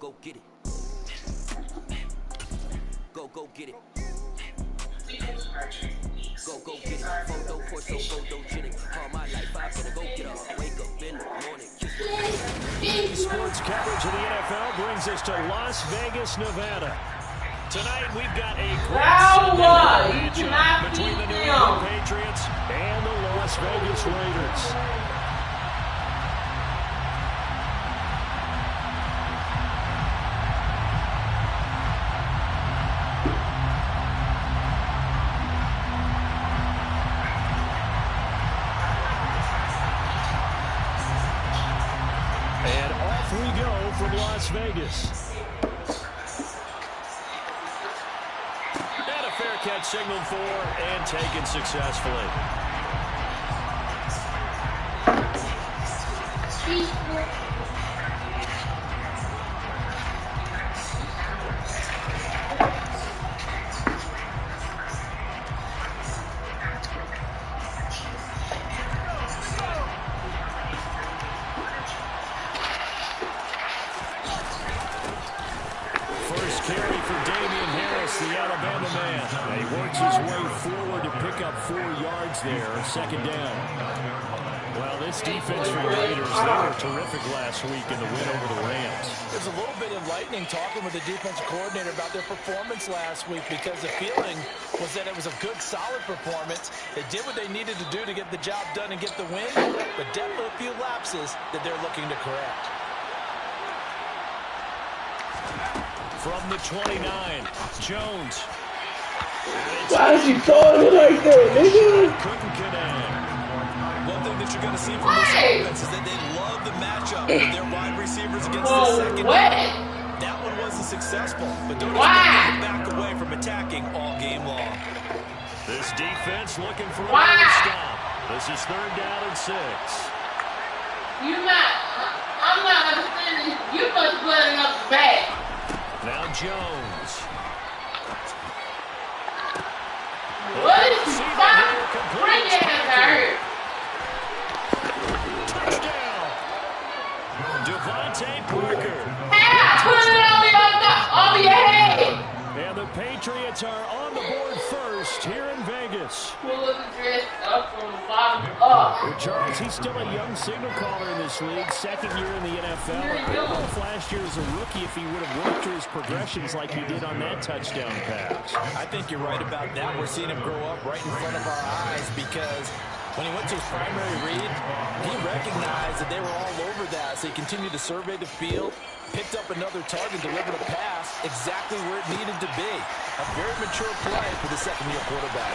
go get it. Go get it. Go get it. Photo for so photogenic. All my life I better go get up. Wake up in the morning. Sports coverage of the NFL brings us to Las Vegas, Nevada. Tonight we've got a great matchup between the New England Patriots and the Las Vegas Raiders. And off we go from Las Vegas. And a fair catch signaled for and taken successfully. First carry for Damian Harris, the Alabama man. He works his way forward to pick up 4 yards there, second down. Well, this defense for the Raiders, they were terrific last week in the win over the Rams. There's a little bit enlightening talking with the defensive coordinator about their performance last week, because the feeling was that it was a good, solid performance. They did what they needed to do to get the job done and get the win, but definitely a few lapses that they're looking to correct. From the 29, Jones. Why is he throwing it like that, nigga? Couldn't connect. One thing that you're going to see from this offense is that they love the matchup with their wide receivers against the secondary. That one wasn't successful, but don't expect them to back away from attacking all game long. This defense looking for a stop. This is 3rd down and 6. I'm not understanding. You must put it up back. Now Jones. What is he bring it hurt? Touchdown. Devontae Parker. Put it over your head. And the Patriots are on the board first here in Vegas. Pull the dress up from the bottom up. Well, Charles, he's still a young signal caller in this league, 2nd year in the NFL. I don't know if last year as a rookie if he would have worked through his progressions like he did on that touchdown pass. I think you're right about that. We're seeing him grow up right in front of our eyes, because when he went to his primary read, he recognized that they were all over that. So he continued to survey the field, picked up another target, delivered a pass exactly where it needed to be. A very mature play for the second-year quarterback.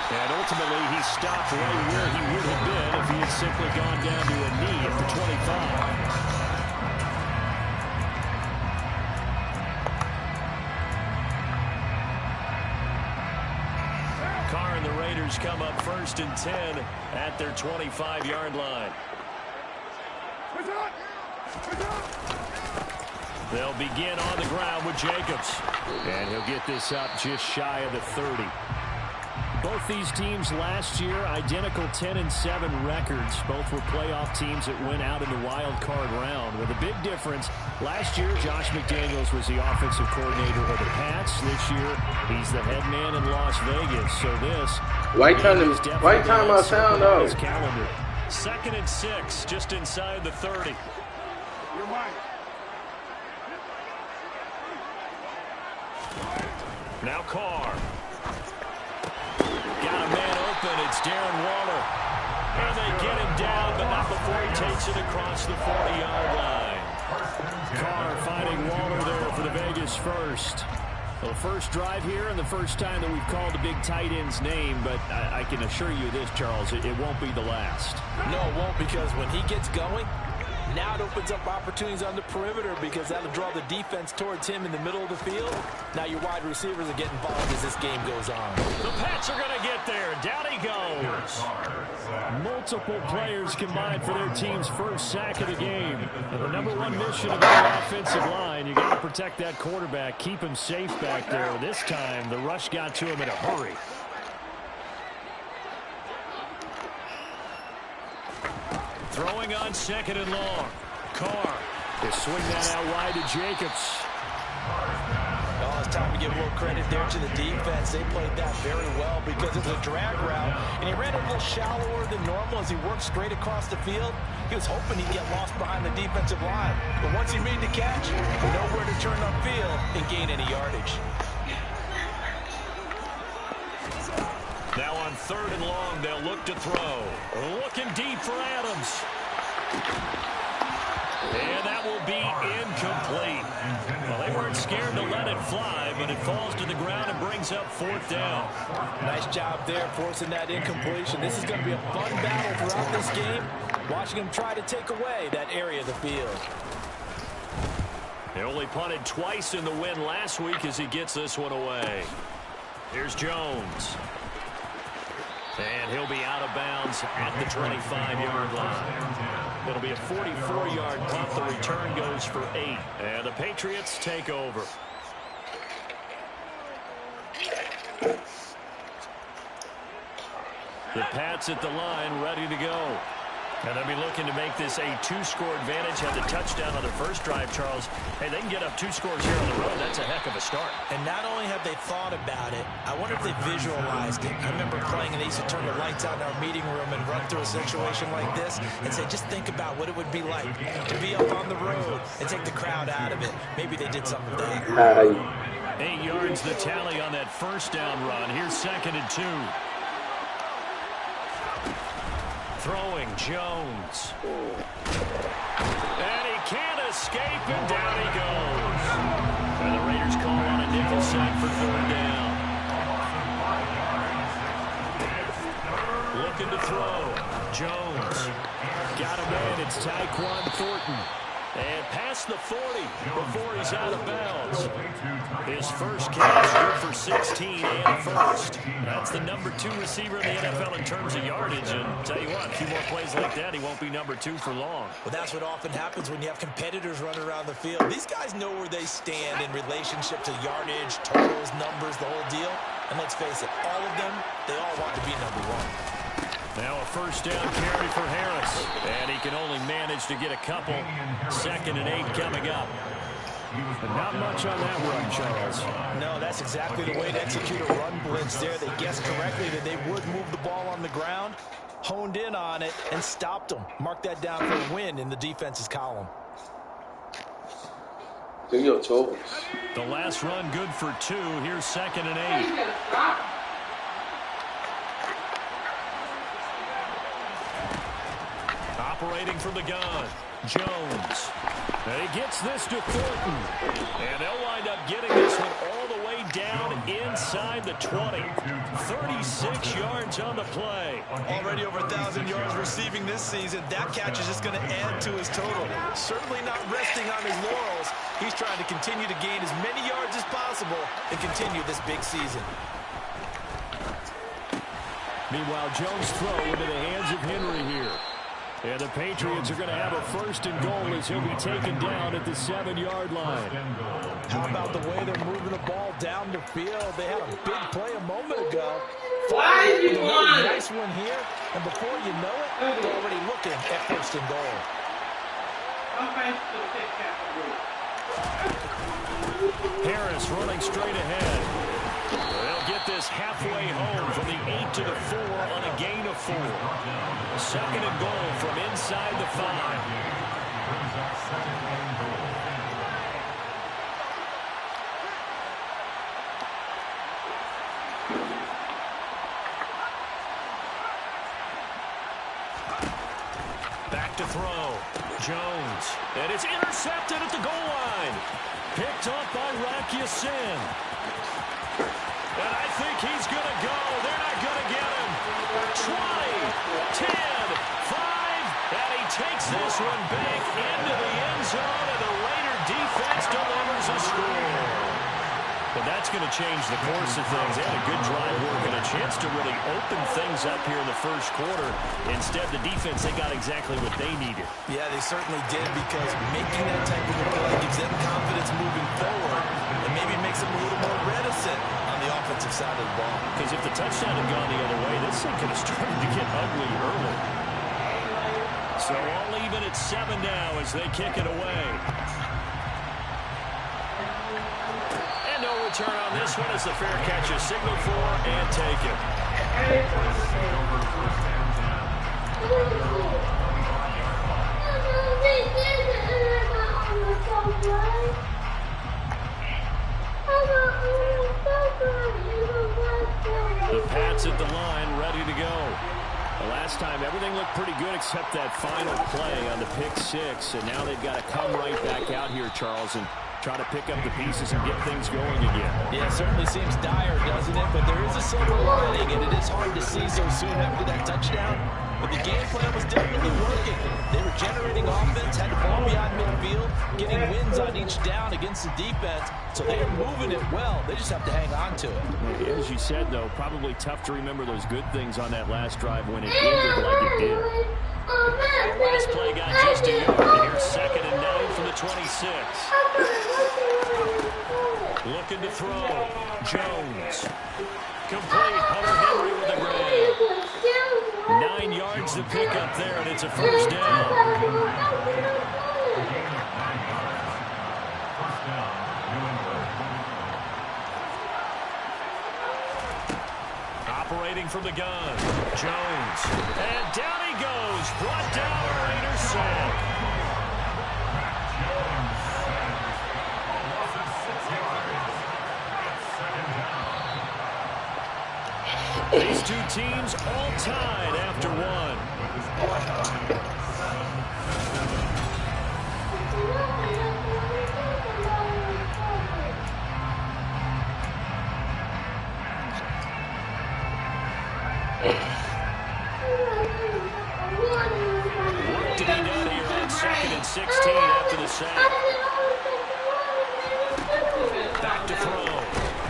And ultimately, he stopped right where he would have been if he had simply gone down to a knee at the 25. Carr and the Raiders come up 1st and 10 at their 25-yard line. They'll begin on the ground with Jacobs. And he'll get this up just shy of the 30. Both these teams last year, identical 10-7 records. Both were playoff teams that went out in the wild card round. With a big difference, last year Josh McDaniels was the offensive coordinator of the Pats. This year, he's the head man in Las Vegas. So this White time I sound out. Calendar. 2nd and 6, just inside the 30. Now Carr. Got a man open. It's Darren Waller. And they get him down, but not before he takes it across the 40-yard line. Carr finding Waller there for the Vegas first. Well, the first drive here and the first time that we've called the big tight end's name, but I can assure you this, Charles, it won't be the last. No, it won't, because when he gets going, now it opens up opportunities on the perimeter, because that'll draw the defense towards him in the middle of the field. Now your wide receivers are getting involved as this game goes on. The Pats are going to get there. Down he goes. Multiple players combined for their team's first sack of the game. And the #1 mission of the offensive line, you got to protect that quarterback, keep him safe back there. This time, the rush got to him in a hurry. Throwing on 2nd and long. Carr They swing that out wide to Jacobs. Oh, it's time to give a little credit there to the defense. They played that very well because it was a drag route, and he ran a little shallower than normal as he worked straight across the field. He was hoping he'd get lost behind the defensive line, but once he made the catch, nowhere to turn upfield and gain any yardage. Now on 3rd and long, they'll look to throw. Looking deep for Adams. And that will be incomplete. Well, they weren't scared to let it fly, but it falls to the ground and brings up 4th down. Nice job there forcing that incompletion. This is going to be a fun battle throughout this game, watching him try to take away that area of the field. They only punted twice in the win last week as he gets this one away. Here's Jones. And he'll be out of bounds at the 25-yard line. It'll be a 44-yard punt. The return goes for 8. And the Patriots take over. The Pats at the line, ready to go. And they'll be looking to make this a 2-score advantage. Had the touchdown on their first drive, Charles. Hey, they can get up 2 scores here on the road. That's a heck of a start. And not only have they thought about it, I wonder if they visualized it. I remember playing, and they used to turn the lights out in our meeting room and run through a situation like this and say, just think about what it would be like to be up on the road and take the crowd out of it. Maybe they did something with that. 8 yards the tally on that first down run. Here's 2nd and 2. Throwing Jones. And he can't escape, and down he goes. And the Raiders call on a nickel sack for 3rd down. Looking to throw. Jones. Got him in. It's Tyquan Thornton. And past the 40 before he's out of bounds. His first catch, good for 16 and first. That's the number 2 receiver in the NFL in terms of yardage. And tell you what, a few more plays like that, he won't be number 2 for long. Well, that's what often happens when you have competitors running around the field. These guys know where they stand in relationship to yardage, totals, numbers, the whole deal. And let's face it, all of them, they all want to be number 1. Now a first down carry for Harris. And he can only manage to get a couple. 2nd and 8 coming up. Not much on that run, Charles. No, that's exactly the way to execute a run blitz there. They guessed correctly that they would move the ball on the ground, honed in on it, and stopped them. Mark that down for a win in the defense's column. The last run good for 2. Here's 2nd and 8. Operating from the gun, Jones. And he gets this to Thornton. And they'll wind up getting this one all the way down inside the 20. 36 yards on the play. Already over 1,000 yards receiving this season. That catch is just going to add to his total. Certainly not resting on his laurels. He's trying to continue to gain as many yards as possible and continue this big season. Meanwhile, Jones' throw into the hands of Henry here. And the Patriots are going to have a 1st and goal as he'll be taken down at the 7-yard line. How about the way they're moving the ball down the field? They had a big play a moment ago. Why is he one? Nice one here, and before you know it, they're already looking at 1st and goal. Harris running straight ahead. They'll get this halfway home from the 8 to the 4 on a gain of 4. 2nd and goal from inside the 5. Back to throw. Jones. And it's intercepted at the goal line. Picked up by Rock Ya-Sin. And I think he's going to go. They're not going to get him. 20, 10, 5, and he takes this one back into the end zone, and the Raider defense delivers a score. But that's going to change the course of things. They had a good drive work and a chance to really open things up here in the first quarter. Instead, the defense, they got exactly what they needed. Yeah, they certainly did, because making that type of a play gives them confidence moving forward and maybe makes them a little more reticent on the offensive side of the ball. Because if the touchdown had gone the other way, this thing could have started to get ugly early. So all even at 7 now as they kick it away. And no return on this one as the fair catch is signaled for and taken. The Pats at the line, ready to go. The last time, everything looked pretty good except that final play on the pick 6. And now they've got to come right back out here, Charles, and try to pick up the pieces and get things going again. Yeah, it certainly seems dire, doesn't it? But there is a silver lining, and it is hard to see so soon after that touchdown. But the game plan was definitely working. They were generating offense, had the ball beyond midfield, getting wins on each down against the defense. So they are moving it well. They just have to hang on to it. As you said, though, probably tough to remember those good things on that last drive when it ended like it did. Last play got just a yard. Here's 2nd and 9 from the 26. Looking to throw. Jones. Complete. Hunter Henry with the grab. 9 yards to pick up there, and it's a first down. Operating from the gun. Jones. And down he goes. Brought down a Raiders sack. These two teams all tied after one. Work to be done here on 2nd and 16 after the sack. Back to throw.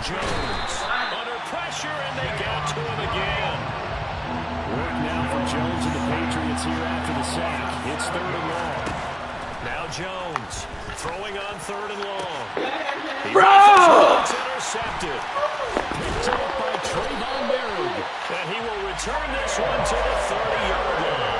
Jones under pressure, and they got to him again. Work now for Jones and the Patriots here after the sack. It's 3rd and long. Now Jones throwing on 3rd and long. Bro! Intercepted. Picked up by Trayvon Merrick. And he will return this one to the 30-yard line.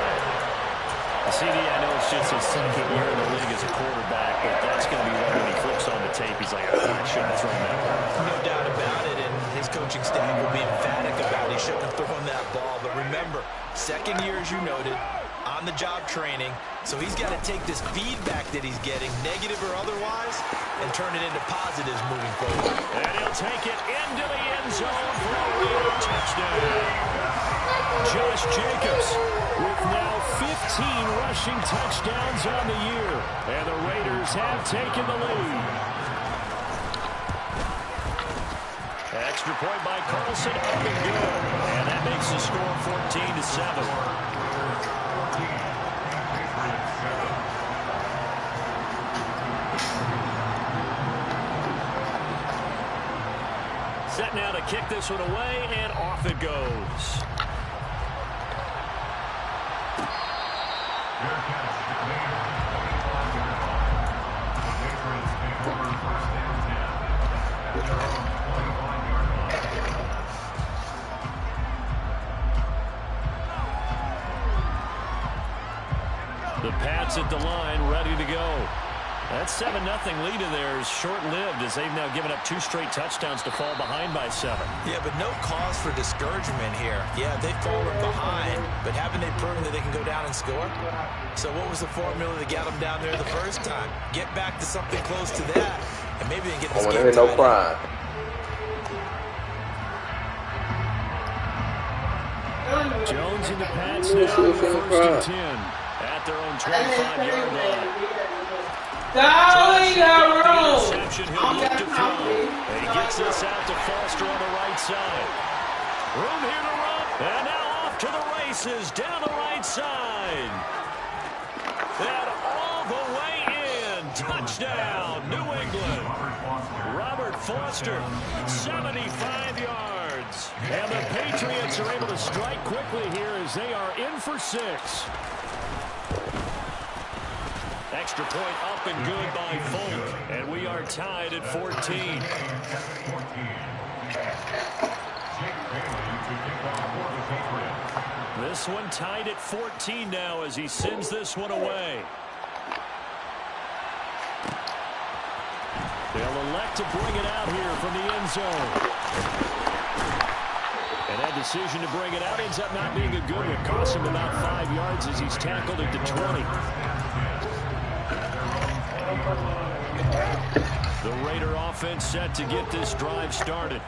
CD, I know it's just his 2nd year in the league as a quarterback, but that's going to be one when he flips on the tape. He's like, I shouldn't have thrown that ball. No doubt about it, and his coaching staff will be emphatic about it. He shouldn't have thrown that ball. But remember, 2nd year, as you noted, on-the-job training. So he's got to take this feedback that he's getting, negative or otherwise, and turn it into positives moving forward. And he'll take it into the end zone for a Raider touchdown. Josh Jacobs with now 15 rushing touchdowns on the year. And the Raiders have taken the lead. Extra point by Carlson, up and good. And that makes the score 14-7. Set now to kick this one away, and off it goes. The Pats at the line, ready to go. That 7-0 lead of theirs short-lived as they've now given up 2 straight touchdowns to fall behind by 7. Yeah, but no cause for discouragement here. Yeah, they've fallen behind, but haven't they proven that they can go down and score? So what was the formula that got them down there the first time? Get back to something close to that, and maybe they can get this game tied. No crime. Jones and the Pats now 1st and 10 at their own 25-yard line. Interception, he'll look to throw. And he gets this out to Foster on the right side. Room here to run. And now off to the races down the right side. And all the way in. Touchdown, New England. Robert Foster, 75 yards. And the Patriots are able to strike quickly here as they are in for 6. Extra point up and good by Folk. And we are tied at 14. This one tied at 14 now as he sends this one away. They'll elect to bring it out here from the end zone. And that decision to bring it out ends up not being a good one. Costs him about 5 yards as he's tackled at the 20. The Raider offense set to get this drive started.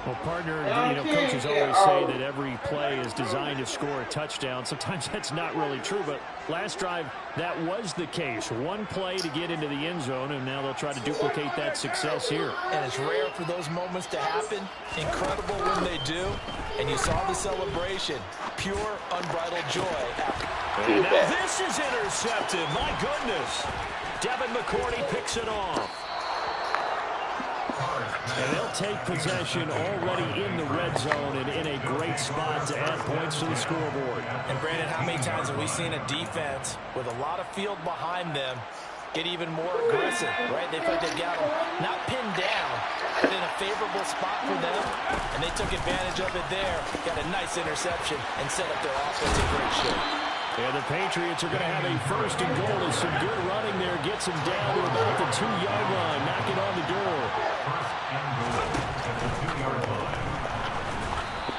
Well, partner, coaches always say that every play is designed to score a touchdown. Sometimes that's not really true, but last drive, that was the case. One play to get into the end zone, and now they'll try to duplicate that success here. And it's rare for those moments to happen. Incredible when they do. And you saw the celebration. Pure, unbridled joy. And now this is intercepted. My goodness. Devin McCourty picks it off. And they'll take possession already in the red zone and in a great spot to add points to the scoreboard. And Brandon, how many times have we seen a defense with a lot of field behind them get even more aggressive, right? They feel like they got them not pinned down, but in a favorable spot for them. And they took advantage of it there, got a nice interception, and set up their offense in great shape. And the Patriots are going to have a first and goal as some good running there gets him down to about the 2-yard line, knocking on the door.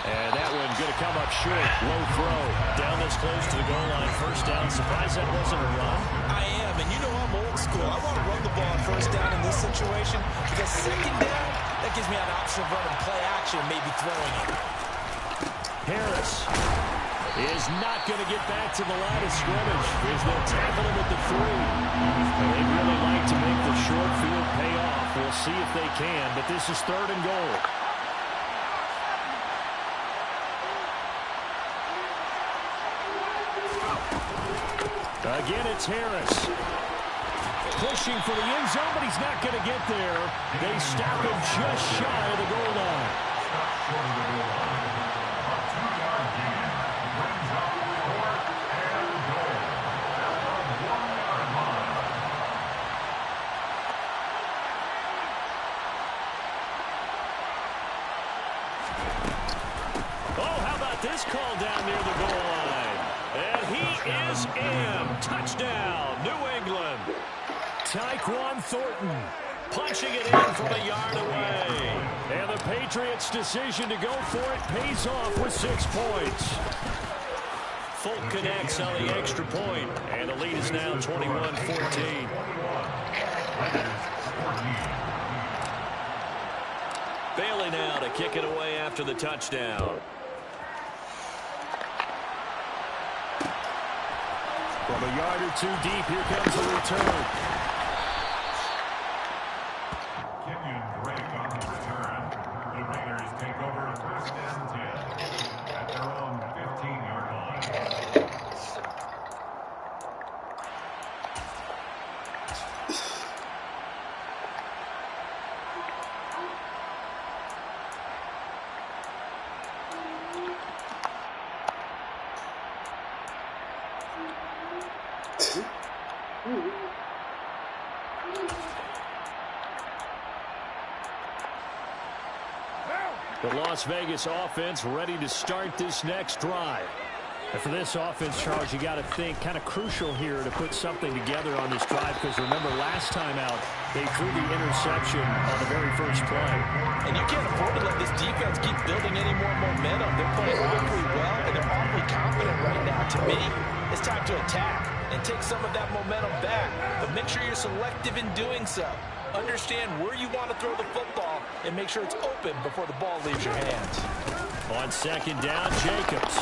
And that one going to come up short. Low throw. Down this close to the goal line. First down. Surprised that wasn't a run. I am, and you know I'm old school. I want to run the ball on first down in this situation because second down, that gives me an option of running play action and maybe throwing it. Harris is not going to get back to the line of scrimmage as they'll tackle him at the 3. They'd really like to make the short field pay off. We'll see if they can, but this is third and goal. Again, it's Harris. Pushing for the end zone, but he's not going to get there. They stop him just shy of the goal line. This call down near the goal line. And he is in. Touchdown, New England. Tyquan Thornton punching it in from a yard away. And the Patriots' decision to go for it pays off with 6 points. Folk connects on the extra point, and the lead is now 21-14. Bailey now to kick it away after the touchdown. From a yard or two deep, here comes the return. Kenyon Drake on the return. The Raiders take over first and 10 at their own 15-yard line. The Las Vegas offense ready to start this next drive. And for this offense, Charles, you got to think kind of crucial here to put something together on this drive because remember last time out they threw the interception on the very first play. And you can't afford to let this defense keep building any more momentum. They're playing awfully well and they're awfully confident right now. To me, it's time to attack and take some of that momentum back. But make sure you're selective in doing so. Understand where you want to throw the football and make sure it's open before the ball leaves your hands. On second down, Jacobs.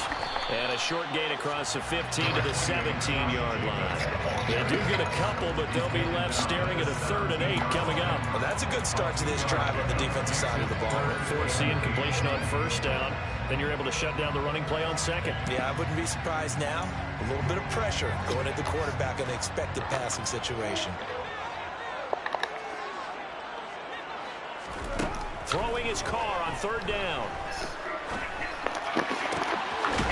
And a short gain across the 15 to the 17-yard line. They do get a couple, but they'll be left staring at a 3rd and 8 coming up. Well, that's a good start to this drive on the defensive side of the ball. Forcing completion on first down. Then you're able to shut down the running play on second. Yeah, I wouldn't be surprised now. A little bit of pressure going at the quarterback in an expected passing situation. Throwing his car on 3rd down.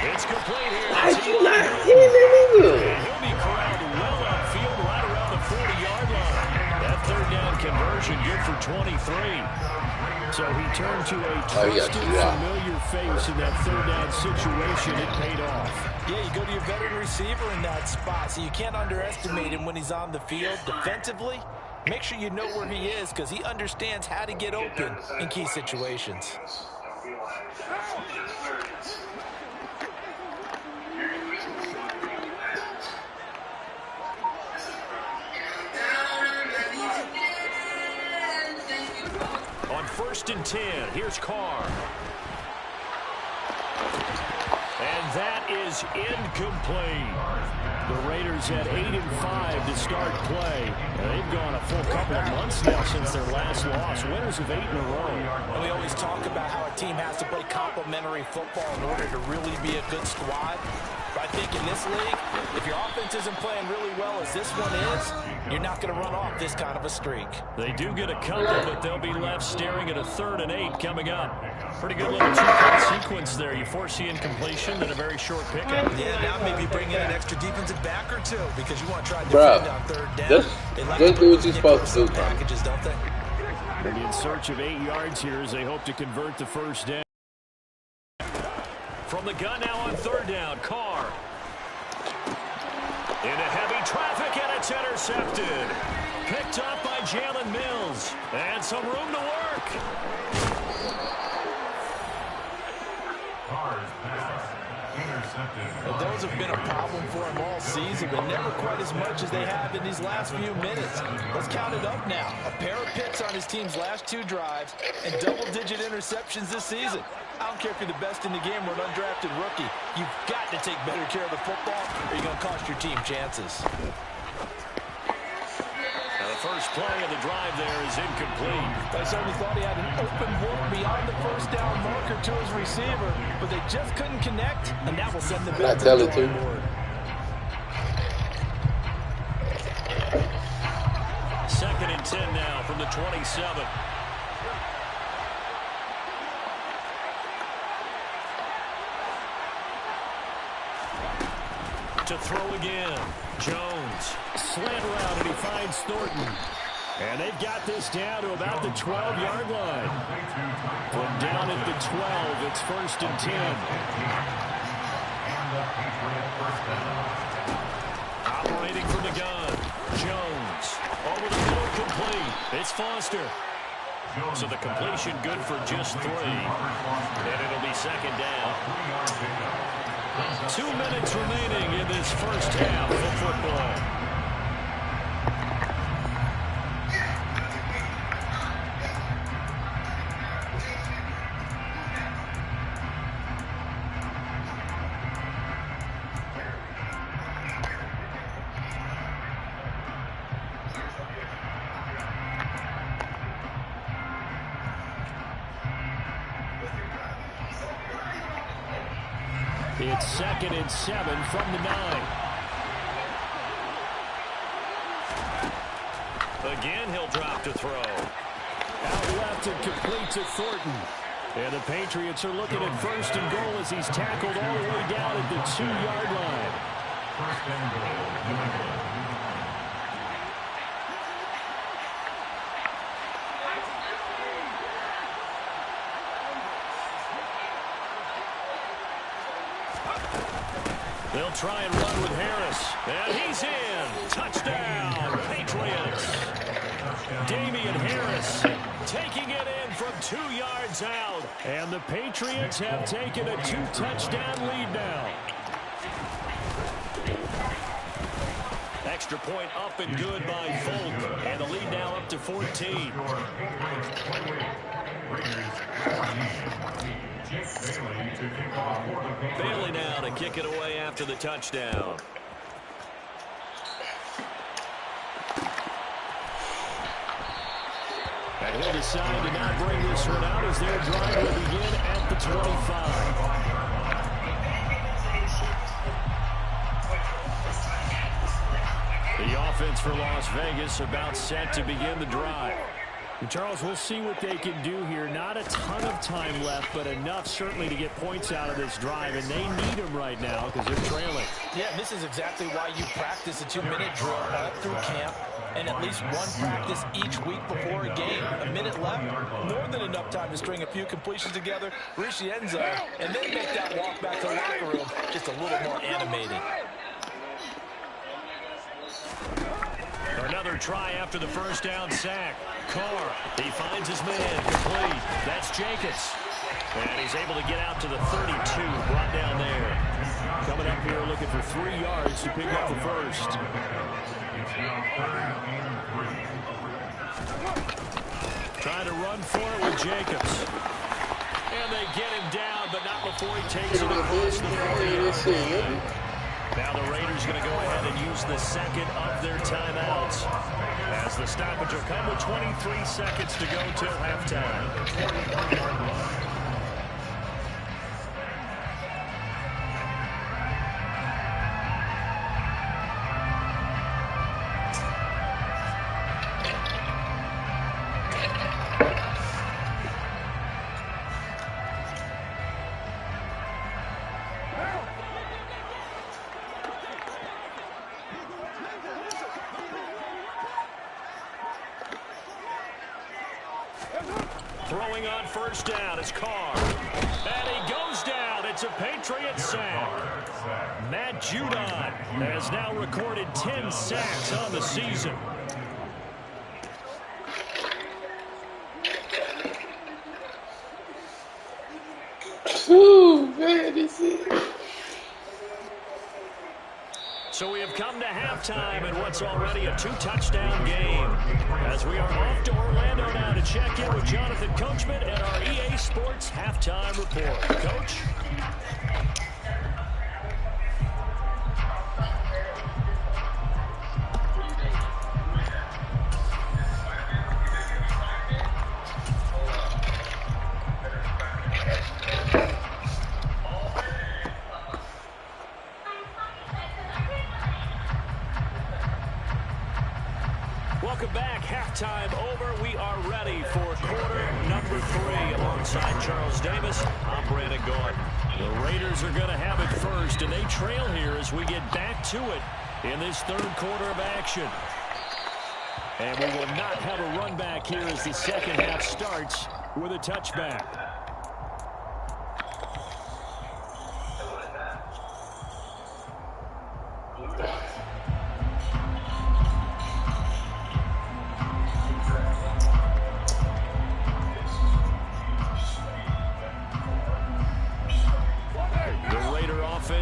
It's complete here. I do not hear the nigga. He'll be corralled well upfield right around the 40-yard line. That 3rd down conversion conversion, good for 23. So he turned to a trusted, familiar face in that third down situation. It paid off. Yeah, you go to your veteran receiver in that spot, so you can't underestimate him when he's on the field. Defensively, make sure you know where he is because he understands how to get open in key situations. On 1st and 10, here's Carr. And that is incomplete. The Raiders at 8-5 to start play. They've gone a full couple of months now since their last loss. Winners of 8 in a row. And we always talk about how a team has to play complementary football in order to really be a good squad. But I think in this league, if your offense isn't playing really well as this one is, you're not going to run off this kind of a streak. They do get a couple, but they'll be left staring at a 3rd and 8 coming up. Pretty good little two-point sequence there. You foresee incompletion, then a very short pickup. Yeah, now maybe bring in an extra defensive back or two because you want to try to defend on 3rd down. Just do what you're supposed to do. Packages, don't they? And in search of 8 yards here as they hope to convert the first down. From the gun now on 3rd down, Carr. Into heavy traffic, and it's intercepted. Picked up by Jalen Mills. And some room to work. Carr's pass intercepted. And those have been a problem for him all season, but never quite as much as they have in these last few minutes. Let's count it up now. A pair of picks on his team's last 2 drives and double-digit interceptions this season. I don't care if you're the best in the game or an undrafted rookie. You've got to take better care of the football or you're going to cost your team chances. Now the first play of the drive there is incomplete. I certainly thought he had an open book beyond the first down marker to his receiver, but they just couldn't connect, and that will send them back to the drawing board. 2nd and 10 now from the 27. To throw again. Jones. Slant route, and he finds Thornton. And they've got this down to about the 12-yard line. From down at the 12, it's 1st and 10. Operating from the gun. Jones. Over the middle, complete. It's Foster. So the completion good for just 3. And it'll be 2nd down. 2 minutes remaining in this first half of football. It's 2nd and 7 from the 9. Again, he'll drop to throw. Out left and complete to Thornton. And the Patriots are looking at 1st and goal as he's tackled all the way down at the 2-yard line. 1st and goal, New England. They'll try and run with Harris. And he's in. Touchdown, Patriots. Damian Harris taking it in from 2 yards out. And the Patriots have taken a 2-touchdown lead now. Extra point up and good by Fulton. And the lead now up to 14. Bailey now to kick it away after the touchdown. And he'll decide to not bring this one out as their drive will begin at the 25. The offense for Las Vegas about set to begin the drive. Charles, we'll see what they can do here. Not a ton of time left, but enough certainly to get points out of this drive, and they need them right now because they're trailing. Yeah, this is exactly why you practice a 2-minute drill all through camp and at least one practice each week before a game. A minute left, more than enough time to string a few completions together, reach the end zone, and then make that walk back to the locker room just a little more animating. Another try after the first down sack. Carr, he finds his man, complete. That's Jacobs. And he's able to get out to the 32, brought down there. Coming up here looking for 3 yards to pick up the first. Trying to run for it with Jacobs. And they get him down, but not before he takes it across the 40. Now the Raiders going to go ahead and use the second of their timeouts, as the stoppage will come with 23 seconds to go till halftime. Throwing on first down is Carr. And he goes down. It's a Patriot sack. Matt Judon has now recorded 10 sacks on the season. Ooh, man, this is... So we have come to halftime in what's already a 2-touchdown game. As we are off to Orlando now to check in with Jonathan Coachman and our EA Sports Halftime Report. Coach? Welcome back. Halftime over. We are ready for quarter number 3. Alongside Charles Davis, I'm Brandon Gaudin. The Raiders are going to have it first, and they trail here as we get back to it in this third quarter of action. And we will not have a run back here as the second half starts with a touchback.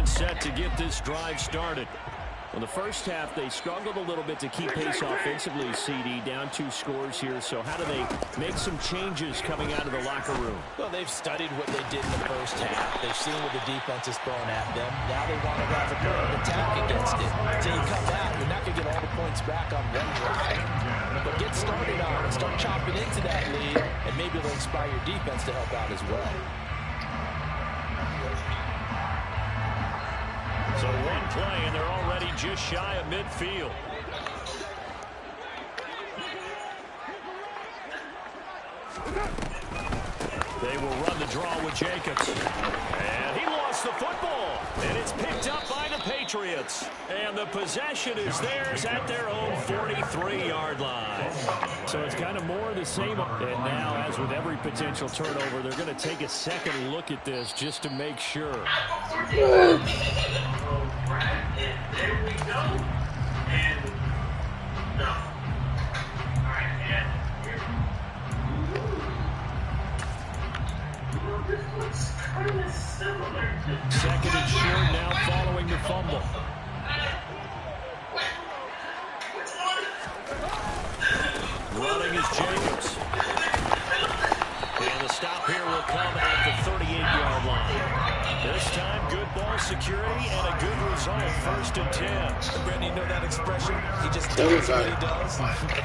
Set to get this drive started. In the first half, they struggled a little bit to keep pace offensively, CD, down 2 scores here. So how do they make some changes coming out of the locker room? Well, they've studied what they did in the first half. They've seen what the defense is throwing at them. Now they want to have a good attack against it. Until you come back, you're not going to get all the points back on one drive. But get started on it. Start chopping into that lead, and maybe it'll inspire your defense to help out as well. So one play, and they're already just shy of midfield. They will run the draw with Jacobs. And he lost the football. And it's picked up by the Patriots. And the possession is theirs at their own 43-yard line. So it's kind of more of the same. And now, as with every potential turnover, they're going to take a second look at this just to make sure. What? There we go. And no. All right, and this looks kind of similar to... Second and short now following the fumble. Running is Jacobs. And the stop here will come at the 38-yard line. This time, good ball security and a good result, 1st and 10. Brandon, you know that expression? He just does what he does.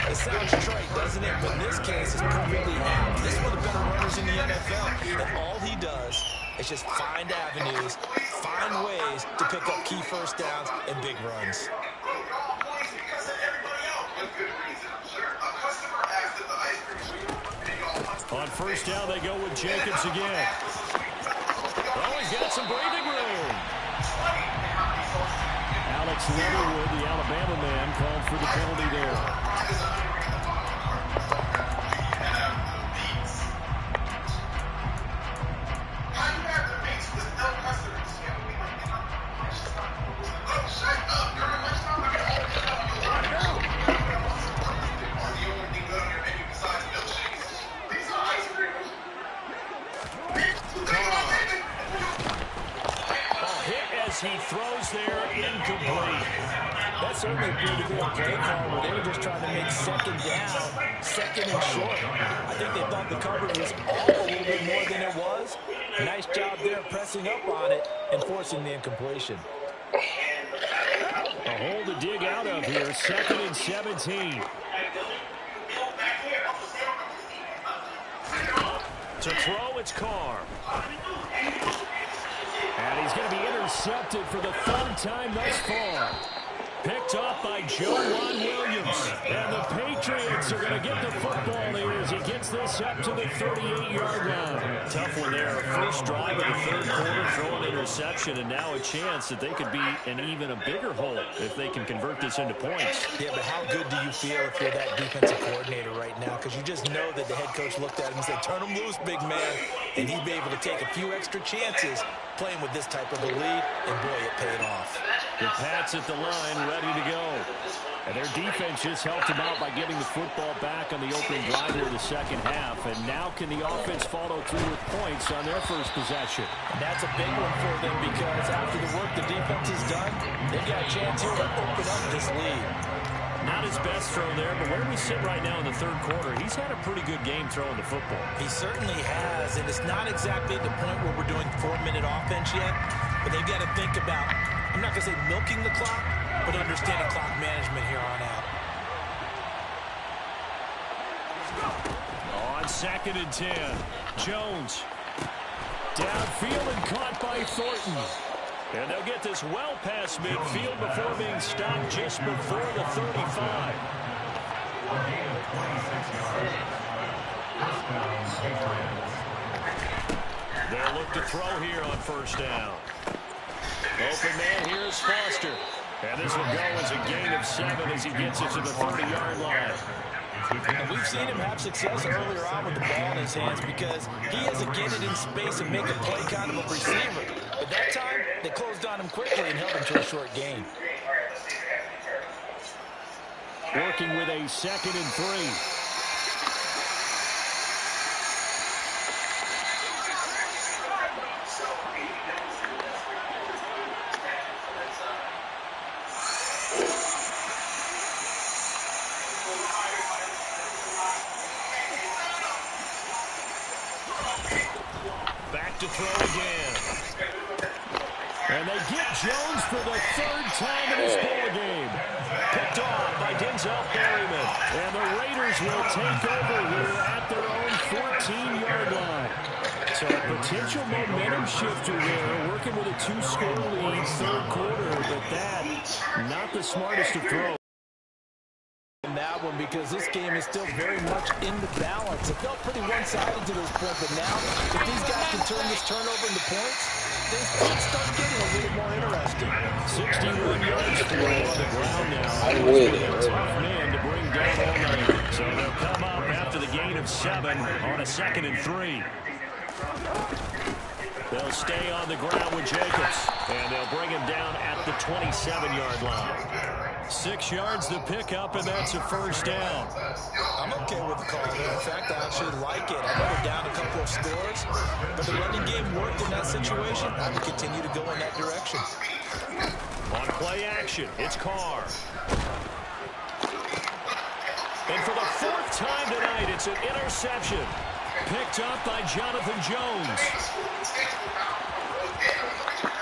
It sounds trite, doesn't it? But in this case, it's perfectly apt. This is one of the better runners in the NFL. And all he does is just find avenues, find ways to pick up key first downs and big runs. Because of everybody else. With good reason, I'm sure. A customer asked if the ice cream first down they go with Jacobs again. Oh, he's got some breathing room. Alex Leatherwood, the Alabama man, called for the penalty there. He throws there, incomplete. That certainly appeared to be a play call where they were just trying to make second down, second and short. I think they thought the coverage was off a little bit more than it was. Nice job there pressing up on it and forcing the incompletion. A hole to dig out of here, 2nd and 17. To throw, it's Carr. And he's going to be intercepted for the 3rd time thus far. Picked off by Joejuan Williams. And the Patriots are going to get the football here as he gets this up to the 38-yard line. Tough one there. First drive of the 3rd quarter, throw an interception, and now a chance that they could be in even a bigger hole if they can convert this into points. Yeah, but how good do you feel if you're that defensive coordinator right now? Because you just know that the head coach looked at him and said, turn him loose, big man. And he'd be able to take a few extra chances playing with this type of a lead, and boy, it paid off. The Pats at the line, ready to go. And their defense just helped them out by getting the football back on the opening drive of the second half. And now can the offense follow through with points on their first possession? And that's a big one for them because after the work the defense has done, they've got a chance here to open up this lead. Not his best throw there, but where we sit right now in the 3rd quarter, he's had a pretty good game throwing the football. He certainly has, and it's not exactly the point where we're doing 4-minute offense yet, but they've got to think about, I'm not going to say milking the clock, but understanding clock management here on out. On 2nd and 10, Jones. Downfield and caught by Thornton. And they'll get this well past midfield before being stopped just before the 35. They'll look to throw here on first down. Open man here is Foster. And this will go as a gain of 7 as he gets it to the 30-yard line. And we've seen him have success earlier on with the ball in his hands because he has to get it in space and make a play kind of a receiver. But that time, they closed on him quickly and held him to a short gain. Working with a 2nd and 3. To throw again. And they get Jones for the 3rd time in this ball game. Picked off by Denzel Perryman. And the Raiders will take over here at their own 14-yard line. So a potential momentum shifter there, working with a 2-score lead 3rd quarter, but that not the smartest of throws. That one because this game is still very much in the balance. It felt pretty one-sided to this point, but now if these guys can turn this turnover into points, things could start getting a little more interesting. 61 yards for him on the ground now. A tough man to bring down all night. So they'll come up after the gain of 7 on a 2nd and 3. They'll stay on the ground with Jacobs, and they'll bring him down at the 27-yard line. 6 yards to pick up, and that's a first down. I'm okay with the call there. In fact, I actually like it. I know we're down a couple of scores, but the running game worked in that situation. I would continue to go in that direction. On play action, it's Carr. And for the 4th time tonight, it's an interception. Picked up by Jonathan Jones.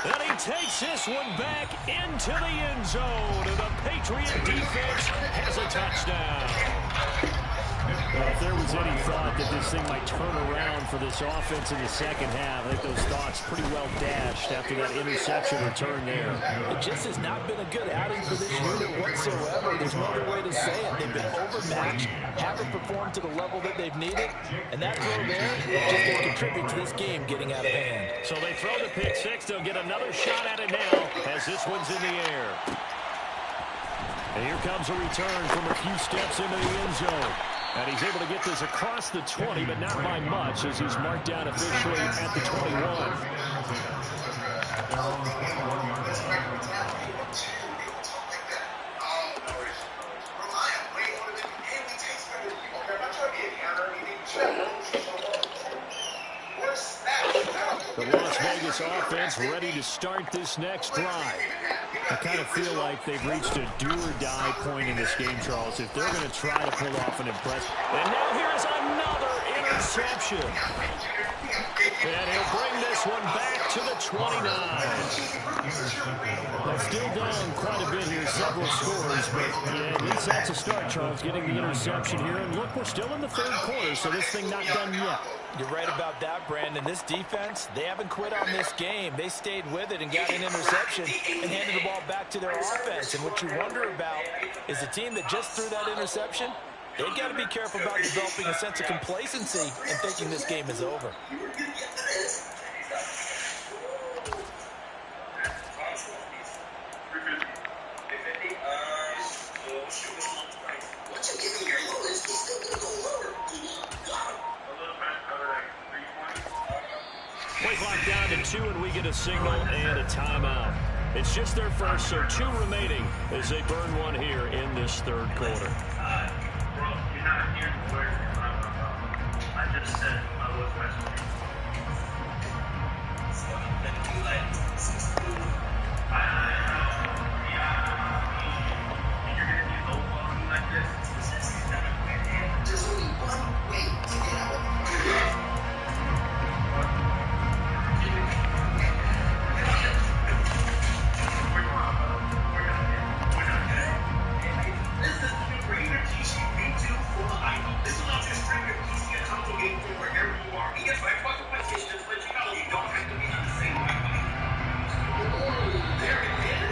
And he takes this one back into the end zone. And the Patriot defense has a touchdown. Well, if there was any thought that this thing might turn around for this offense in the second half, I think those thoughts pretty well dashed after that interception return there. It just has not been a good outing for this unit whatsoever. There's no other way to say it. They've been overmatched, haven't performed to the level that they've needed, and that throw there just didn't contribute to this game getting out of hand. So they throw the pick six. They'll get another shot at it now as this one's in the air. And here comes a return from a few steps into the end zone. And he's able to get this across the 20, but not by much as he's marked down officially at the 21. The Las Vegas offense ready to start this next drive. I kind of feel like they've reached a do-or-die point in this game, Charles, if they're going to try to pull off an impressive. And now here's another interception. And he'll bring this one back to the 29. They've still done quite a bit here, several scores, but yeah, at least that's a start, Charles, getting the interception here. And look, we're still in the third quarter, so this thing not done yet. You're right about that, Brandon. This defense, they haven't quit on this game. They stayed with it and got an interception and handed the ball back to their offense. And what you wonder about is a team that just threw that interception, they got to be careful about developing a sense of complacency and thinking this game is over. Play clock down to 2, and we get a signal and a timeout. It's just their first, so 2 remaining as they burn one here in this third quarter. Bro, you're not hearing the words. I just said I was wrestling. So then you like, you're gonna be low quality like this. There's only one way to get out of it.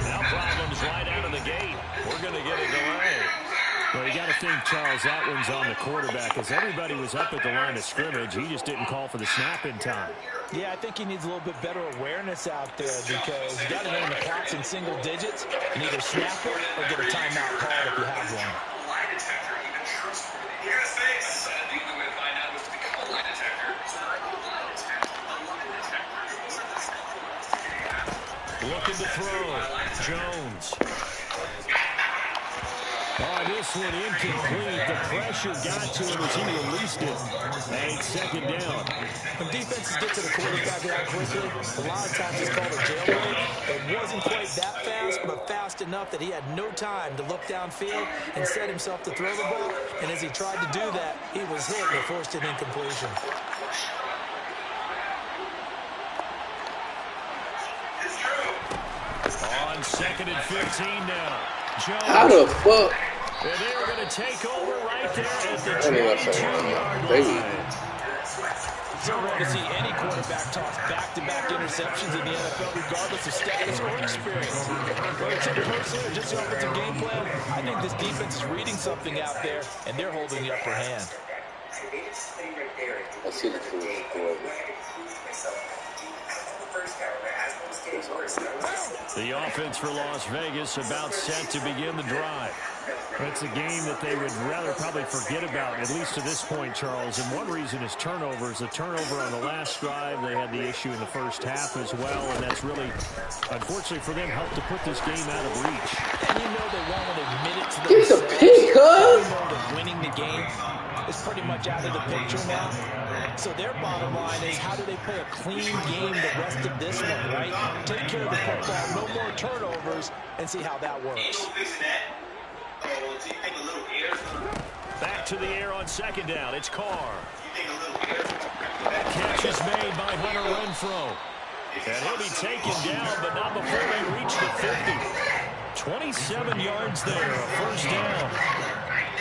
Now problems right out of the gate. We're going to get a delay. Well, you got to think, Charles, that one's on the quarterback. As everybody was up at the line of scrimmage, he just didn't call for the snap in time. Yeah, I think he needs a little bit better awareness out there because you got to know when the clock's in single digits and either snap it or get a timeout called if you have one. Lie detector even trustworthy. You're gonna say it's the only way to find out was to become a lie detector. It's not a lie detector. A lie detector. Looking to throw. Jones. Oh, this one incomplete. The pressure got to him as he released it. And it's second down. When defenses get to the quarterback that quickly, a lot of times it's called a jailbreak. It wasn't quite that fast, but fast enough that he had no time to look downfield and set himself to throw the ball. And as he tried to do that, he was hit and forced an incompletion. On second and 15 now. Jones. How the fuck? And they're going to take over right there at the 22-yard line. So rare to see any quarterback toss back-to-back interceptions in the NFL, regardless of status or experience. Whether it's personally or just the offensive game plan, I think this defense is reading something out there, and they're holding the upper hand. I see the food. The offense for Las Vegas about set to begin the drive. It's a game that they would rather probably forget about, at least to this point, Charles. And one reason is turnovers. The turnover on the last drive, they had the issue in the first half as well, and that's really, unfortunately for them, helped to put this game out of reach. And you know they won't admit it to Give us a themselves. pick, huh? You know that winning the game is pretty much out of the picture now. So their bottom line is, how do they play a clean game the rest of this one, right? Take care of the football, no more turnovers, and see how that works. Back to the air on second down. It's Carr. Catch is made by Hunter Renfrow. And he'll be taken down, but not before they reach the 50. 27 yards there, a first down.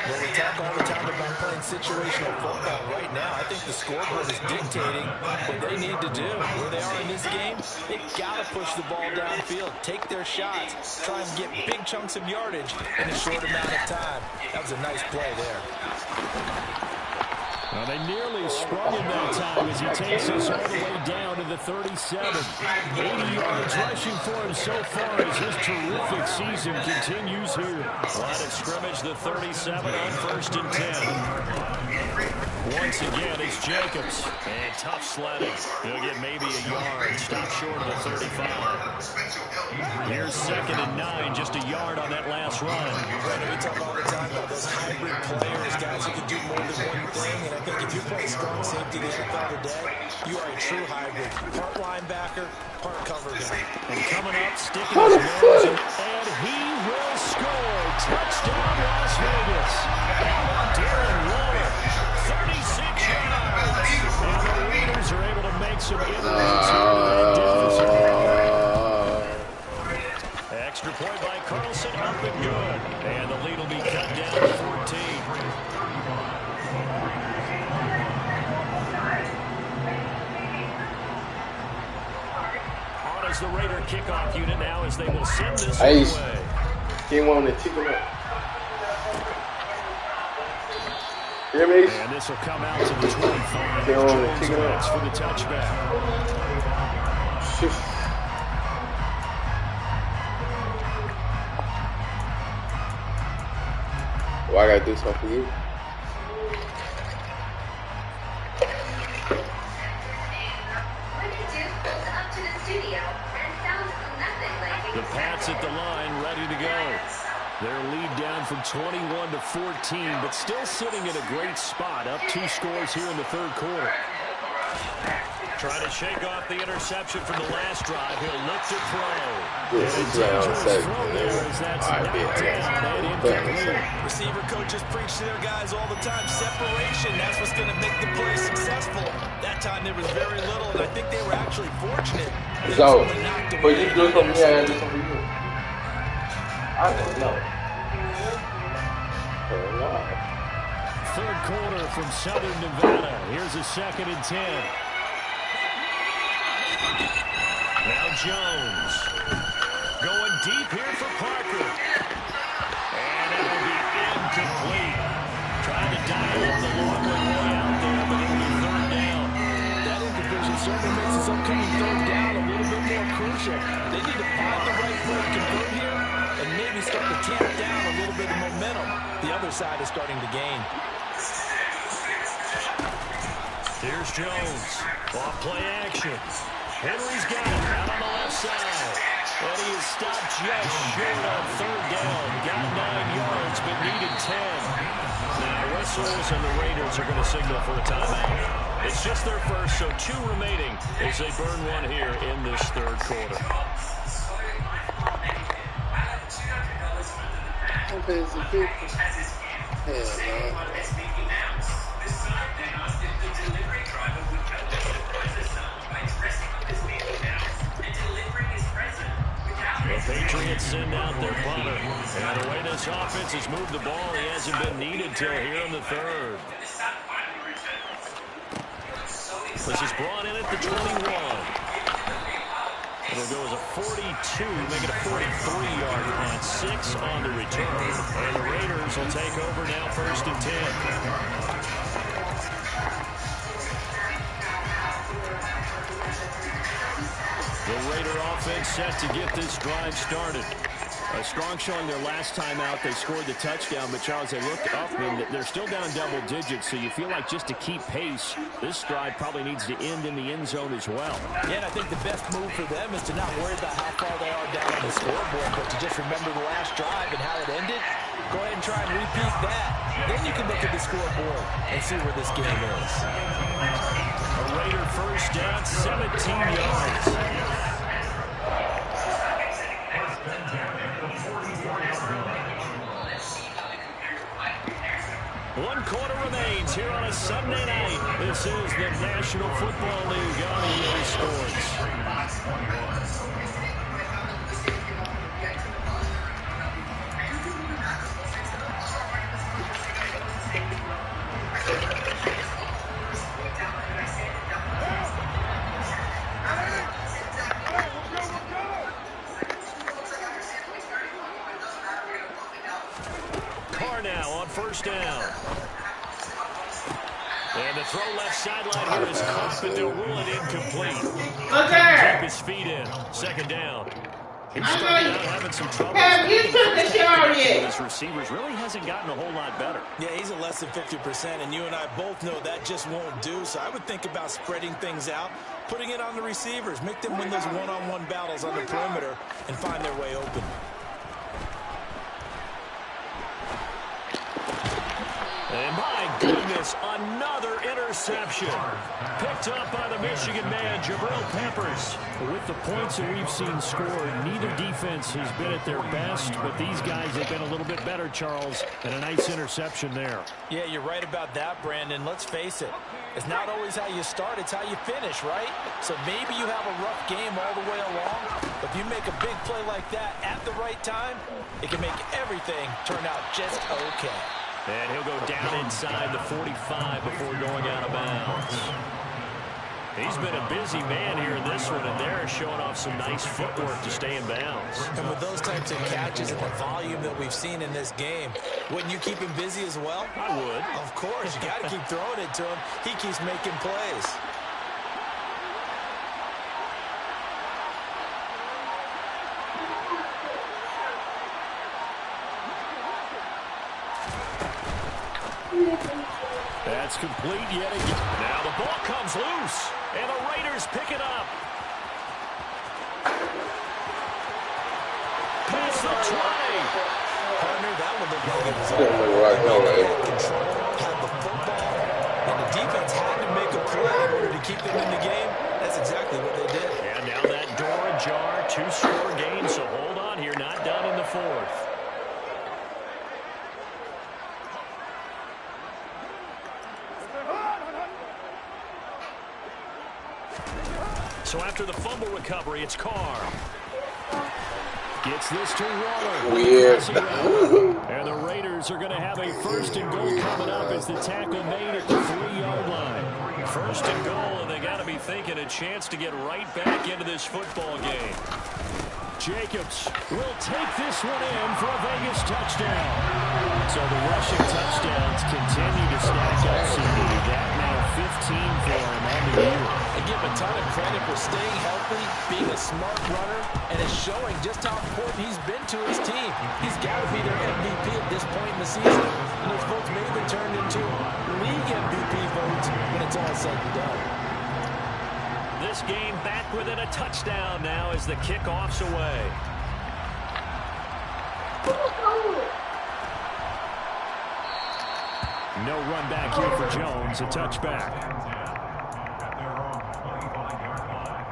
Well, we talk all the time about playing situational football. Right now, I think the scoreboard is dictating what they need to do. Where they are in this game, they've got to push the ball downfield, take their shots, try and get big chunks of yardage in a short amount of time. That was a nice play there. Well, they nearly sprung him that time as he takes us all the way down to the 37. 80 yards rushing for him so far as his terrific season continues here. Line of scrimmage, the 37 on 1st and 10. Once again, it's Jacobs. And tough sledding. He'll get maybe a yard. Stop short of the 35. Here's 2nd and 9, just a yard on that last run. Brandon, we talk all the time about those hybrid players, guys who can do more than one thing. And I think if you play strong safety in the NFL today, you are a true hybrid. Part linebacker, part cover guy. And coming up, sticking his nose in, and he will score. Touchdown, Las Vegas. Darren Waller, 36 yards. And the Raiders are able to make some inroads here to that deficit. Extra point by Carlson, up and good. And the lead will be cut down to 14. On is the Raider kickoff unit now as they will send this away. He wanted to tickle up. Hear me? And this will come out to the 25. They want to Jones tickle waits up. for the touchback. Well, I gotta do something for you. The Pats at the line, ready to go. Their lead down from 21 to 14, but still sitting in a great spot, up 2 scores here in the 3rd quarter. Trying to shake off the interception from the last drive. He'll look to throw. This And is a round dangerous 7, throw there man. as that's I knocked bet. down and incomplete. Receiver coaches preach to their guys all the time. Separation, that's what's going to make the play successful. That time there was very little, and I think they were actually fortunate. So, but you do something for me, I gotta do something for you. I don't know. Third quarter from Southern Nevada. Here's a 2nd and 10. Now Jones. Going deep here for Parker. And it will be incomplete. Trying to dial in the long way out there, but it'll be 3rd down. That incompletion certainly makes this upcoming 3rd down a little bit more crucial. They need to find the right play to convert here and maybe start to tamp down a little bit of momentum. The other side is starting to gain. Here's Jones. Off play action. Henry's got it out on the left side. And he is stopped just short on 3rd down. Got 9 yards, but needed 10. Now whistles and the Raiders are going to signal for a timeout. It's just their first, so 2 remaining as they burn one here in this 3rd quarter. The Patriots send out their punter. And the way this offense has moved the ball, he hasn't been needed till here in the 3rd. This is brought in at the 21. It'll go as a 42, make it a 43-yard punt. 6 on the return. And the Raiders will take over now 1st and 10. The Raider offense set to get this drive started. A strong showing their last time out. They scored the touchdown, but Charles, they looked up and they're still down double digits, so you feel like just to keep pace, this drive probably needs to end in the end zone as well. Yeah, and I think the best move for them is to not worry about how far they are down on the scoreboard, but to just remember the last drive and how it ended. Go ahead and try and repeat that. Then you can look at the scoreboard and see where this game is. A Raider first down, 17 yards. One quarter remains here on a Sunday night. This is the National Football League on EA Sports. first down. And the throw left sideline here is caught, but they'll rule it incomplete. Keep his feet in. Second down. He's starting out having some trouble. Have you took a shower yet? His receivers really hasn't gotten a whole lot better. Yeah, he's at less than 50%, and you and I both know that just won't do. So I would think about spreading things out, putting it on the receivers, make them win those one-on-one battles on the perimeter, and find their way open. And my goodness, another interception. Picked up by the Michigan man, Jabril Peppers. With the points that we've seen scored, neither defense has been at their best, but these guys have been a little bit better, Charles, and a nice interception there. Yeah, you're right about that, Brandon. Let's face it. It's not always how you start, it's how you finish, right? So maybe you have a rough game all the way along, but if you make a big play like that at the right time, it can make everything turn out just okay. And he'll go down inside the 45 before going out of bounds. He's been a busy man here in this one, and they're showing off some nice footwork to stay in bounds. And with those types of catches and the volume that we've seen in this game, wouldn't you keep him busy as well? I would. Of course. You got to keep throwing it to him. He keeps making plays. That's complete yet again. Now the ball comes loose, and the Raiders pick it up. Past the 20. Partner, that would look like it was all right. Control, had the football, and the defense had to make a play in order to keep them in the game. That's exactly what they did. And now that door ajar, 2-score game, so hold on here, not done in the fourth. So after the fumble recovery, it's Carr. Gets this to Waller. Weird. And the Raiders are going to have a first and goal coming up as the tackle made at the 3-yard line. First and goal, and they got to be thinking a chance to get right back into this football game. Jacobs will take this one in for a Vegas touchdown. So the rushing touchdowns continue to stack up, CD. That now 15 for him on the year. And give him a ton of credit for staying healthy, being a smart runner, and it's showing just how important he's been to his team. He's got to be their MVP at this point in the season. And those votes may have turned into league MVP votes when it's all said and done. This game back within a touchdown now as the kickoff's away. No run back here for Jones, a touchback. At their own 25-yard line.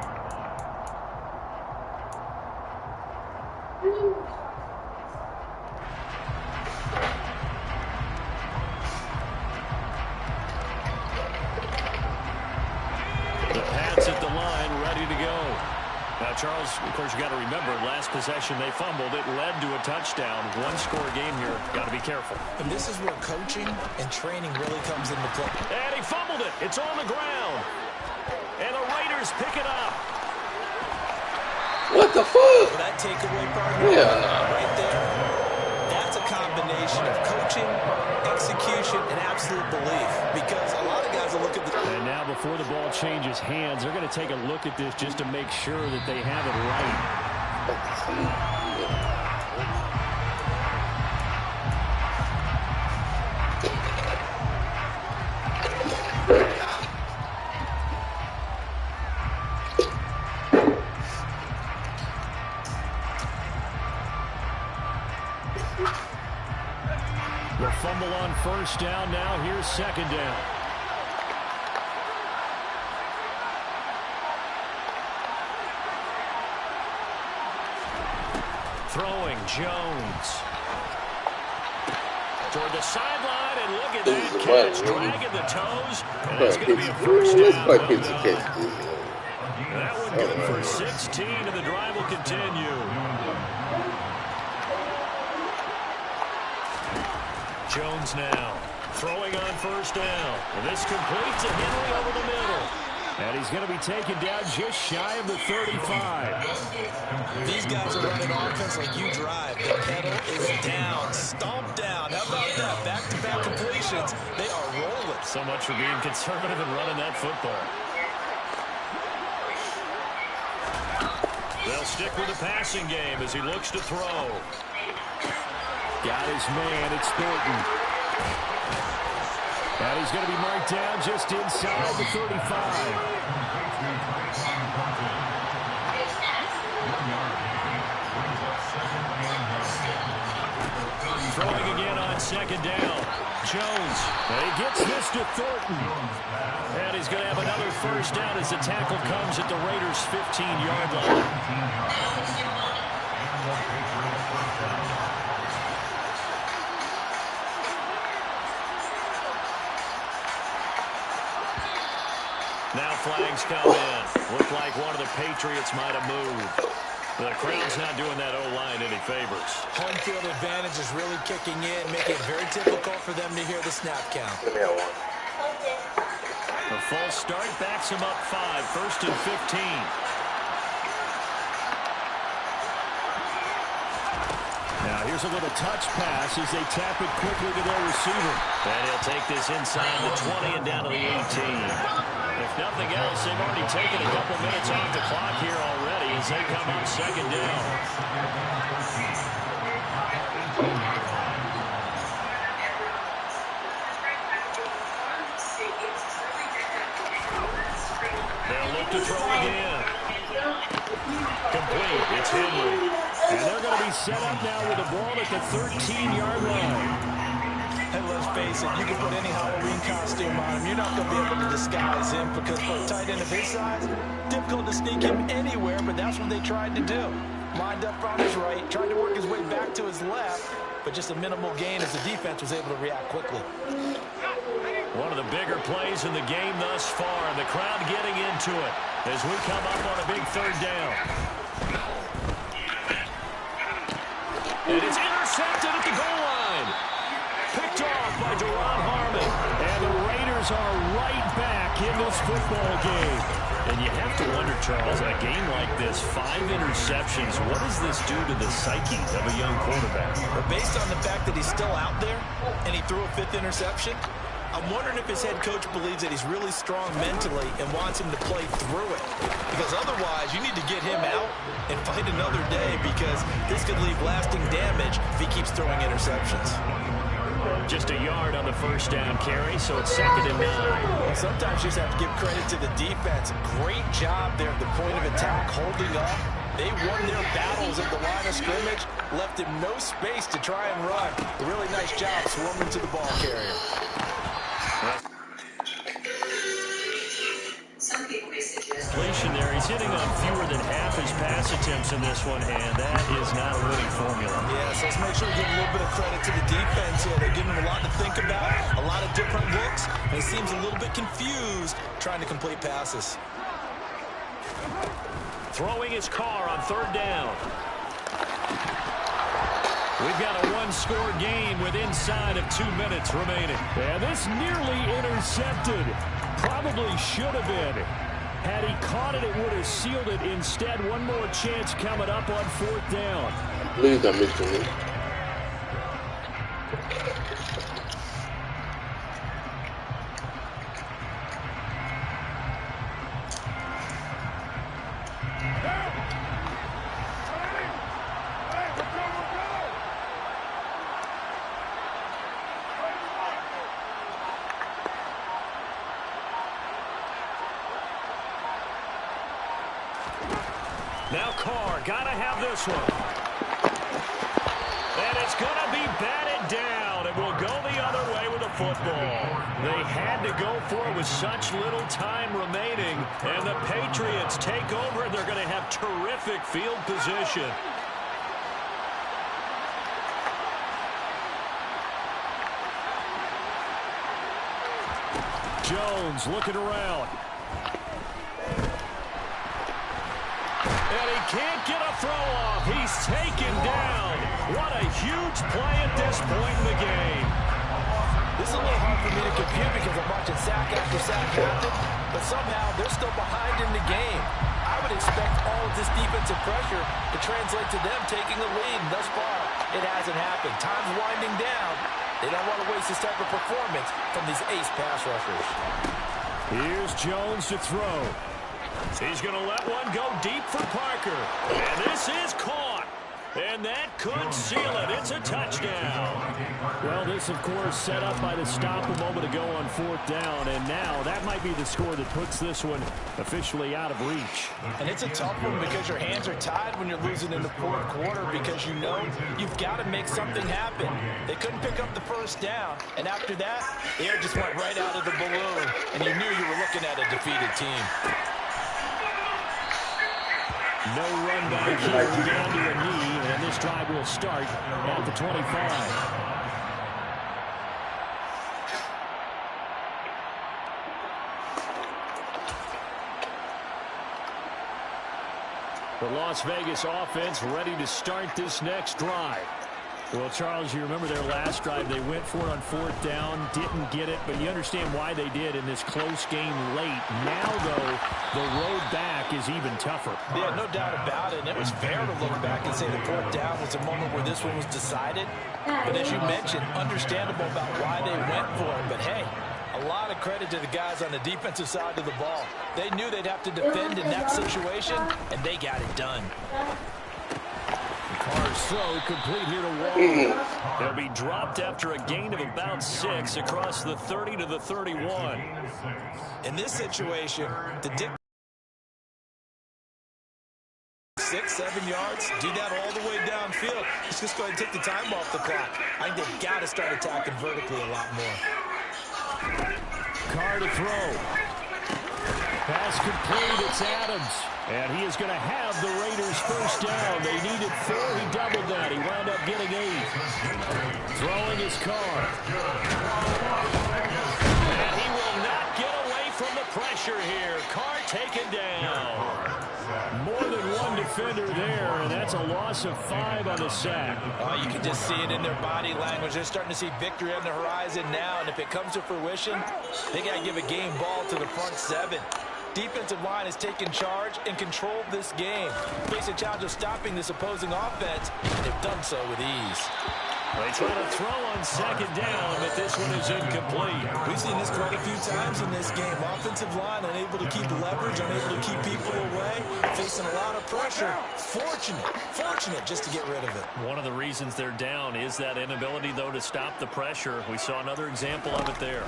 The Pats at the line, ready to go. Now, Charles, of course, you got to remember, last possession they fumbled. It led to a touchdown. One-score game here. Got to be careful. And this is where coaching and training really comes into play. And he fumbled it. It's on the ground. And the Raiders pick it up. What the fuck? That takeaway partner right there, that's a combination of coaching, execution, and absolute belief. Because a lot of guys will look at the... And now before the ball changes hands, they're going to take a look at this just to make sure that they have it right. The fumble on first down. Now here's second down. Throwing Jones. Toward the sideline, and look at that catch. Dragging the toes. And that's going to be a first down. That one good for 16, and the drive will continue. Jones now throwing on first down. And this completes a Henry over the middle. And he's going to be taken down just shy of the 35. These guys are running offense like you drive. The pedal is down, stomped down. How about that? Back-to-back completions. They are rolling. So much for being conservative and running that football. They'll stick with the passing game as he looks to throw. Got his man. It's Thornton. And he's going to be marked down just inside the 35. Throwing again on second down. Jones. And he gets this to Thornton. And he's going to have another first down as the tackle comes at the Raiders' 15-yard line. Now flags come in. Looked like one of the Patriots might have moved. The crowd's not doing that O-line any favors. Home field advantage is really kicking in, making it very difficult for them to hear the snap count. The false start backs him up 5, 1st and 15. Now here's a little touch pass as they tap it quickly to their receiver. And he'll take this inside the 20 and down to the 18. If nothing else, they've already taken a couple minutes off the clock here already as they come up second down. They'll look to throw again. Complete. It's Henry. And they're going to be set up now with the ball at the 13-yard line. And let's face it, you can put any Halloween costume on him. You're not going to be able to disguise him because for a tight end of his size, difficult to sneak him anywhere, but that's what they tried to do. Lined up on his right, tried to work his way back to his left, but just a minimal gain as the defense was able to react quickly. One of the bigger plays in the game thus far, and the crowd getting into it as we come up on a big third down. And it's intercepted at the goal line. Picked off by Duron Harmon. And the Raiders are right back in this football game. And you have to wonder, Charles, in a game like this, 5 interceptions, what does this do to the psyche of a young quarterback? But based on the fact that he's still out there and he threw a 5th interception, I'm wondering if his head coach believes that he's really strong mentally and wants him to play through it. Because otherwise, you need to get him out and fight another day because this could leave lasting damage if he keeps throwing interceptions. Just a yard on the first down carry, so it's 2nd and 9. Well, sometimes you just have to give credit to the defense. Great job there at the point of attack, holding up. They won their battles at the line of scrimmage, left him no space to try and run. A really nice job swarming to the ball carrier. Completion there. He's hitting on fewer than half his pass attempts in this one, and that is not a winning formula. Yeah, so let's make sure we give a little bit of credit to the defense here. They're giving him a lot to think about, a lot of different looks, and he seems a little bit confused trying to complete passes. Throwing his car on 3rd down. We've got a 1-score game with inside of 2 minutes remaining. And this nearly intercepted. Probably should have been. Had he caught it, it would have sealed it. Instead, one more chance coming up on 4th down. Please don't miss me. Now Carr, gotta have this one. And it's gonna be batted down. It will go the other way with the football. They had to go for it with such little time remaining. And the Patriots take over, and they're gonna have terrific field position. Jones looking around. And he can't get a throw off. He's taken down. What a huge play at this point in the game. This is a little hard for me to compute because I'm watching sack after sack happen, but somehow they're still behind in the game. I would expect all of this defensive pressure to translate to them taking the lead. And thus far, it hasn't happened. Time's winding down. They don't want to waste this type of performance from these ace pass rushers. Here's Jones to throw. He's going to let one go deep for Parker. And this is caught. And that could seal it. It's a touchdown. Well, this, of course, set up by the stop a moment ago on 4th down. And now that might be the score that puts this one officially out of reach. And it's a tough one because your hands are tied when you're losing in the 4th quarter because you know you've got to make something happen. They couldn't pick up the first down. And after that, the air just went right out of the balloon. And you knew you were looking at a defeated team. No run back here, down to a knee, and this drive will start at the 25. The Las Vegas offense ready to start this next drive. Well, Charles, you remember their last drive. They went for it on 4th down, didn't get it, but you understand why they did in this close game late. Now, though, the road back is even tougher. Yeah, no doubt about it. And it was fair to look back and say the 4th down was a moment where this one was decided. But as you mentioned, understandable about why they went for it. But, hey, a lot of credit to the guys on the defensive side of the ball. They knew they'd have to defend in that situation, and they got it done. Carr's throw complete here to Waller. They'll be dropped after a gain of about 6 across the 30 to the 31. In this situation, the 6-7 yards, do that all the way downfield. Let's just go ahead and take the time off the clock. I think they've got to start attacking vertically a lot more. Carr to throw. Pass complete, it's Adams. And he is going to have the Raiders first down. They needed 4, he doubled that. He wound up getting 8. Throwing his Carr. And he will not get away from the pressure here. Carr taken down. More than one defender there, and that's a loss of 5 on the sack. Oh, you can just see it in their body language. They're starting to see victory on the horizon now, and if it comes to fruition, they got to give a game ball to the front 7. Defensive line has taken charge and controlled this game. Face a challenge of stopping this opposing offense, and they've done so with ease. They try to throw on 2nd down, but this one is incomplete. We've seen this quite a few times in this game. Offensive line unable to keep leverage, unable to keep people away, facing a lot of pressure. Fortunate just to get rid of it. One of the reasons they're down is that inability, though, to stop the pressure. We saw another example of it there.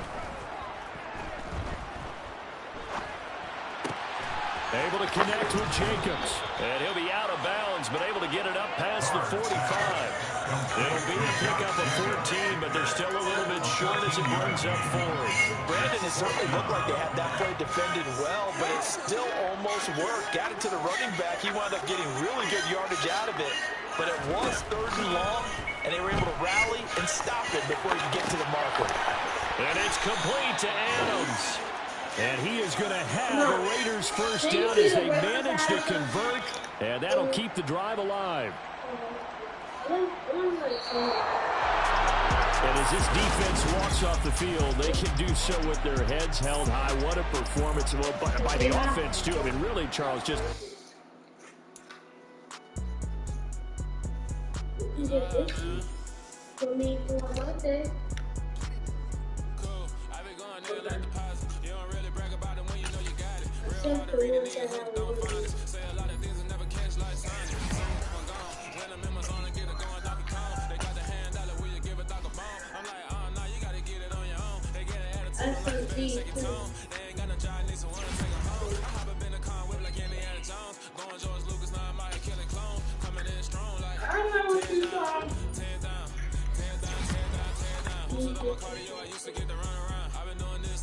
Able to connect with Jacobs. And he'll be out of bounds, but able to get it up past the 45. It'll be a pickup of 14, but they're still a little bit short as it brings up 4. Brandon, it certainly looked like they had that play defended well, but it still almost worked. Got it to the running back. He wound up getting really good yardage out of it. But it was 3rd and long, and they were able to rally and stop it before he could get to the marker. And it's complete to Adams. And he is going to have the Raiders first down as they manage to convert. And that'll keep the drive alive. And as this defense walks off the field, they can do so with their heads held high. What a performance by the offense, too. I mean, really, Charles, just...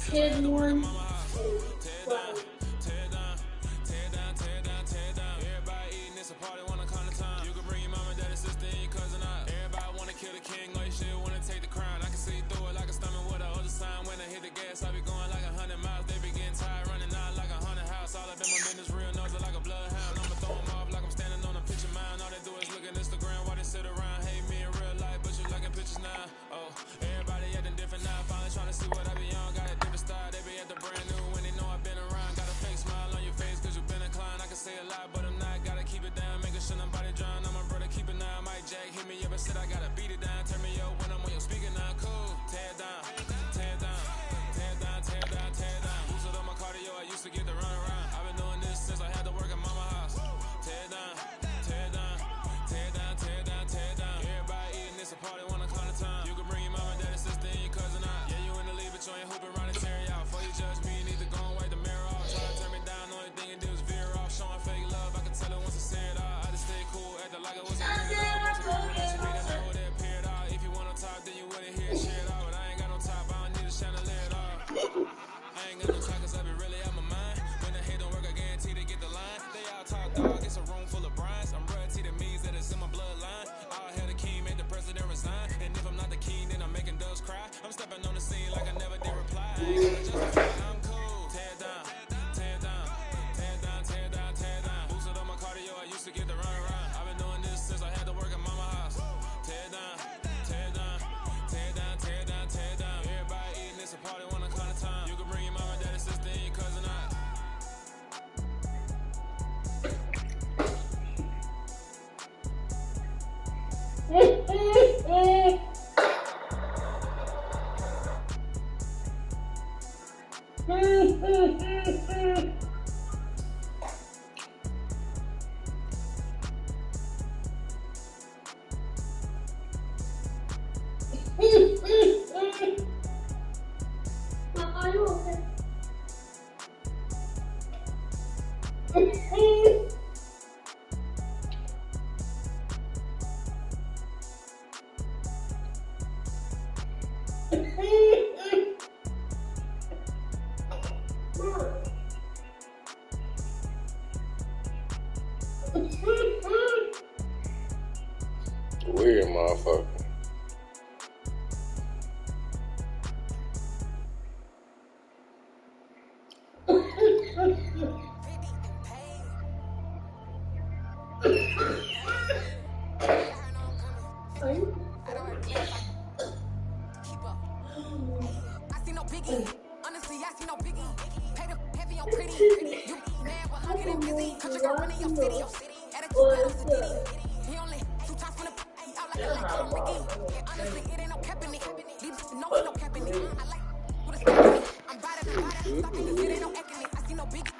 Kid one. Trying to see what I be on, got a different style. They be at the brand new when they know I've been around. Got a fake smile. Are you okay? Weird motherfucker. I see no biggie. Honestly, I see no biggie. Pay the heavy on pretty. You mad with hugging and busy. Country girl running your city. Attitude got off the ditty. He only 2 times from the out like Tom Ricky. And honestly, it ain't no cap in it. These know ain't no cap in it. I like what it's I'm biting, stopping this, it ain't no acting it. I see no biggie.